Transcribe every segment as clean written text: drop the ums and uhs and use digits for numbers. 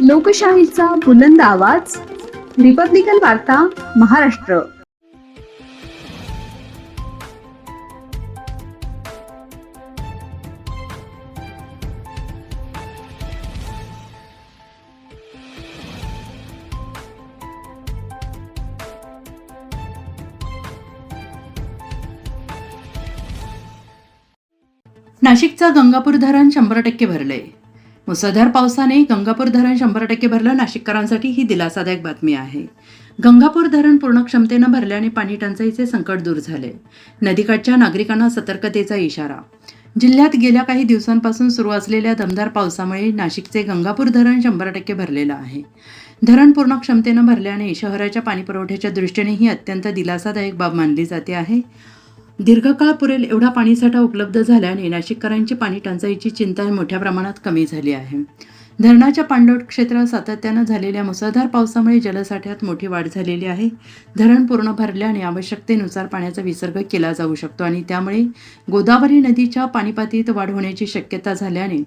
लोकशाहीचा बुलंद आवाज, रिपब्लिकन वार्ता, महाराष्ट्र. नाशिकचा गंगापूर धरण 100% भरले. मुसळधार पावसाने गंगापूर धरण 100% भरलं. नाशिककरांसाठी ही दिलासादायक बातमी आहे. गंगापूर धरण पूर्ण क्षमतेनं भरल्याने पाणी टंचाईचे संकट दूर झाले. नदीकाठच्या नागरिकांना सतर्कतेचा इशारा. जिल्ह्यात गेल्या काही दिवसांपासून सुरू असलेल्या दमदार पावसामुळे नाशिकचे गंगापूर धरण 100% भरलेलं आहे. धरण पूर्ण क्षमतेनं भरल्याने शहराच्या पाणीपुरवठ्याच्या दृष्टीने ही अत्यंत दिलासादायक बाब मानली जाते आहे. दीर्घकाळ पुरेल एवढा पाणीसाठा उपलब्ध झाल्याने नाशिककरांची पाणी टंचाईची चिंता मोठ्या प्रमाणात कमी झाली आहे. धरणाच्या पाणलोट क्षेत्रात सातत्यानं झालेल्या मुसळधार पावसामुळे जलसाठ्यात मोठी वाढ झालेली आहे. धरण पूर्ण भरल्याने आवश्यकतेनुसार पाण्याचा विसर्ग केला जाऊ शकतो आणि त्यामुळे गोदावरी नदीच्या पाणीपातळीत वाढ होण्याची शक्यता झाल्याने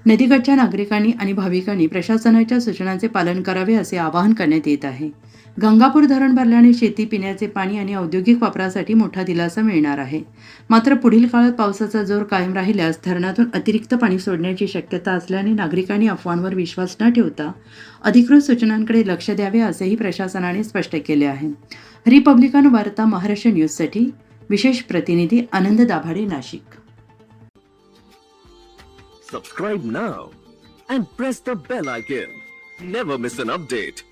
नदीकाठच्या नागरिकांनी आणि भाविकांनी प्रशासनाच्या सूचनांचे पालन करावे असे आवाहन करण्यात येत आहे. गंगापूर धरण भरल्याने शेती, पिण्याचे पाणी आणि औद्योगिक वापरासाठी मोठा दिलासा मिळणार आहे. मात्र पुढील काळात पावसाचा जोर कायम राहिल्यास धरणातून अतिरिक्त पाणी सोडण्याची शक्यता असल्याने नागरिकांनी अफवांवर विश्वास न ठेवता अधिकृत सूचनांकडे लक्ष द्यावे असेही प्रशासनाने स्पष्ट केले आहे. रिपब्लिकन वार्ता, महाराष्ट्र न्यूजसाठी विशेष प्रतिनिधी आनंद Dabhade, Nashik. Subscribe now and press the bell icon. Never miss an update.